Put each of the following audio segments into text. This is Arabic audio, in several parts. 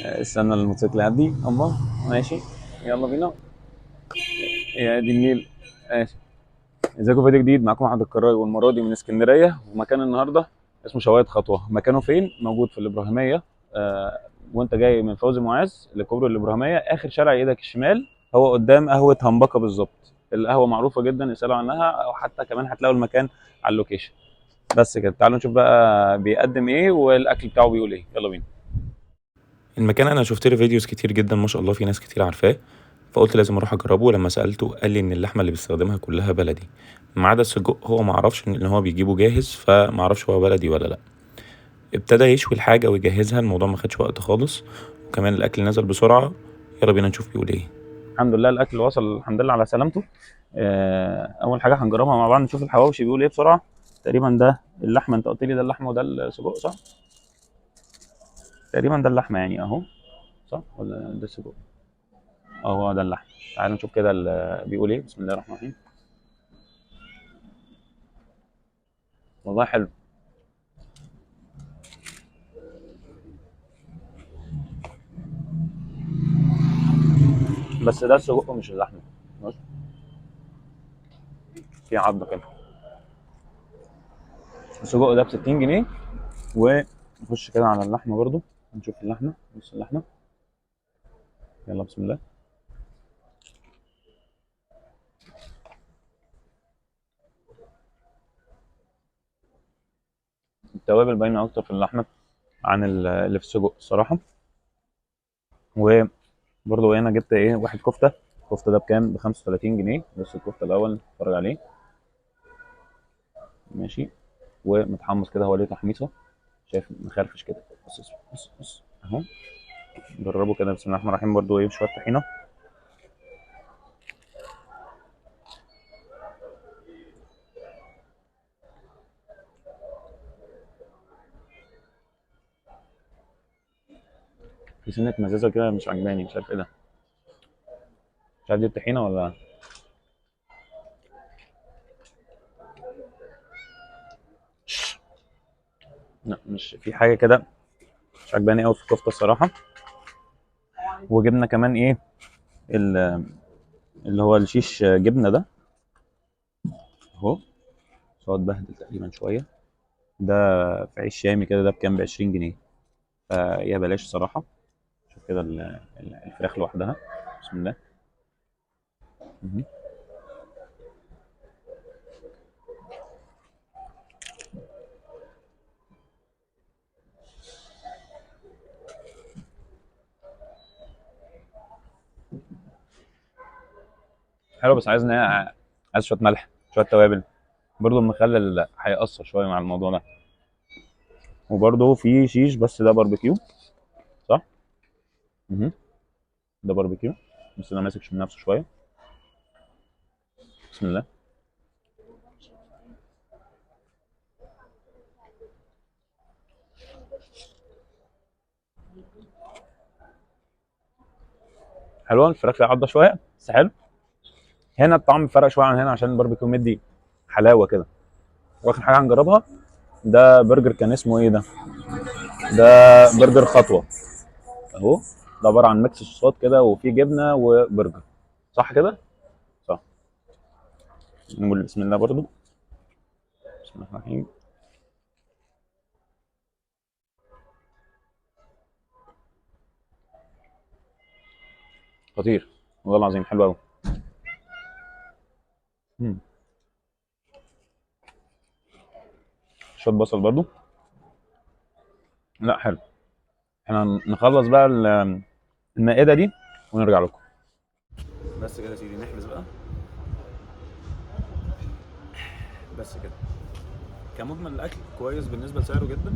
استنى الموتوسيكل يعدي. الله، ماشي، يلا بينا. يا دي النيل. ماشي. ازيكم؟ فيديو جديد معاكم احمد الكراي، والمره دي من اسكندريه. ومكان النهارده اسمه شوايه خطوه. مكانه فين؟ موجود في الابراهيميه. آه وانت جاي من فوزي معاذ لكوبري الابراهيميه، اخر شارع ايدك الشمال، هو قدام قهوه همبكه بالظبط. القهوه معروفه جدا، اسالوا عنها، او حتى كمان هتلاقوا المكان على اللوكيشن. بس كده، تعالوا نشوف بقى بيقدم ايه والاكل بتاعه بيقول ايه. يلا بينا. المكان انا شفت له فيديوز كتير جدا، ما شاء الله في ناس كتير عارفاه، فقلت لازم اروح اجربه. ولما سالته قال لي ان اللحمه اللي بيستخدمها كلها بلدي ما عدا السجق. هو ما عرفش ان هو بيجيبه جاهز، فما عرفش هو بلدي ولا لا. ابتدى يشوي الحاجه ويجهزها، الموضوع ما خدش وقت خالص، وكمان الاكل نزل بسرعه. يلا بينا نشوف بيقول ايه. الحمد لله الاكل وصل، الحمد لله على سلامته. اول حاجه هنجربها مع بعض، نشوف الحواوشي بيقول ايه بسرعه. تقريبا ده اللحمه، انت قلت لي ده اللحمه وده السجق، صح؟ تقريبا ده اللحمه يعني اهو، صح ولا ده السجق؟ هو ده اللحمه. تعالوا نشوف كده بيقول ايه. بسم الله الرحمن الرحيم. والله حلو. بس ده السجق مش اللحمه. بص، في عضه كده. السجق ده ب 60 جنيه. ونخش كده على اللحمه برضو، نشوف اللحمه. بص اللحمه، يلا بسم الله. التوابل باينه اكتر في اللحمه عن اللي في السجق الصراحه. وبرضه هنا جبت ايه، واحد كفته. الكفته ده بكام؟ ب 35 جنيه. بص الكفته الاول اتفرج عليه. ماشي. ومتحمص كده، هو ليه تحميصه؟ شايف مخرفش كده؟ بص بص بص بص اهو. جربه كده. بسم الله الرحمن الرحيم. برضه ايه، شويه طحينه. في سنه مزازه كده مش عجباني، مش عارف ايه ده. مش عارف دي الطحينه ولا. لا، مش في حاجه كده، مش عجباني قوي في الكفته الصراحه. وجبنا كمان ايه، ال- اللي هو الشيش جبنه ده اهو. بس هو اتبهدل تقريبا شويه. ده في عيش شامي كده، ده بكام؟ ب 20 جنيه. فيا بلاش صراحه. شوف كده الفراخ لوحدها. بسم الله. مهم. حلو، بس عايز شويه ملح، شويه توابل. برضه المخلل هيأثر شويه مع الموضوع ده. وبرضه في شيش، بس ده باربيكيو، صح؟ مهم. ده باربيكيو، بس انا ماسكش من نفسه شويه. بسم الله. حلوه الفراخ، فيها عضه شويه بس حلو. هنا الطعم فرق شويه عن هنا، عشان الباربيكيو مدي حلاوه كده. واخر حاجه هنجربها، ده برجر، كان اسمه ايه ده؟ ده برجر خطوه اهو. ده عباره عن ميكس صوصات كده، وفيه جبنه وبرجر، صح كده؟ صح. نقول بسم الله برضو. بسم الله الرحمن الرحيم. خطير، والله العظيم حلو قوي. شويه بصل برضو. لا حلو. احنا نخلص بقى المائده دي ونرجع لكم. بس كده يا سيدي، نحبس بقى. بس كده. كمجمل الاكل كويس بالنسبه لسعره جدا.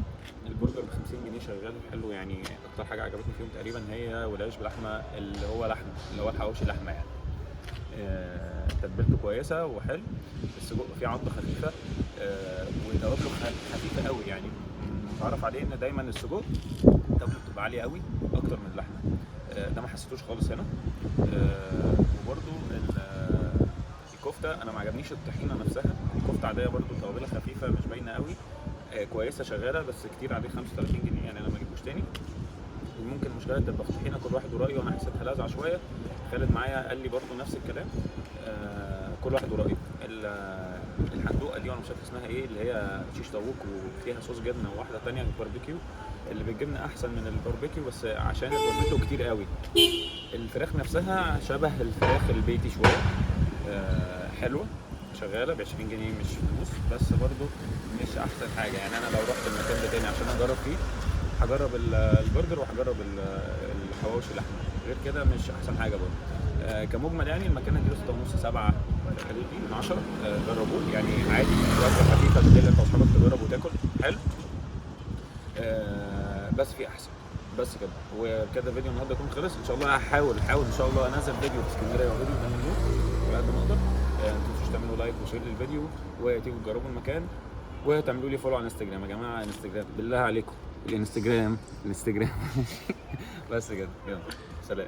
البرجر ب 50 جنيه شغال حلو يعني. اكتر حاجه عجبتني فيهم تقريبا هي والعيش بلحمه، اللي هو لحمه، اللي هو الحواوشي لحمه يعني. تتبيلته كويسه وحلو. السجق فيه عضه خفيفه. وتوابله خفيفه قوي يعني. متعرف عليه ان دايما السجق توابله بتبقى عاليه قوي اكتر من اللحمه. ده ما حسيتوش خالص هنا. وبرده الكفته انا ما عجبنيش الطحينه نفسها. الكفته عاديه برده، توابلها خفيفه مش باينه قوي. كويسه شغاله، بس كتير عليه 35 جنيه يعني، انا ما اجيبوش تاني. ممكن المشكله تبقى في طحينه، كل واحد ورايه، وانا حسيتها لاذعه شويه. خالد معايا قال لي برضو نفس الكلام. كل واحد ورايه. الحندوقه دي وانا مش عارف اسمها ايه، اللي هي شيش طاووق وفيها صوص جبنه، وواحده تانية باربيكيو. اللي بالجبنه احسن من الباربيكيو، بس عشان الباربيكيو كتير قوي. الفراخ نفسها شبه الفراخ البيتي شويه، حلوه شغاله ب 20 جنيه مش فلوس، بس برضو مش احسن حاجه. يعني انا لو رحت المكان ده تاني عشان اجرب فيه، هجرب البرجر وهجرب الحواوشي لحمه، غير كده مش احسن حاجه برضو. كمجمل يعني المكان هديله 6.5 7 حدود دي من 10. جربوه يعني عادي، وجبه خفيفه بالليل انت واصحابك تجرب وتاكل حلو. بس في احسن. بس كده، وكده فيديو النهارده يكون خلص ان شاء الله. هحاول ان شاء الله انزل فيديو في اسكندريه وفيديو في دمنهور على قد ما اقدر. ما تنسوش تعملوا لايك وشير للفيديو، وتيجوا تجربوا المكان، وتعملوا لي فولو على انستجرام يا جماعه. انستجرام بالله عليكم، الانستجرام بس كده، يلا سلام.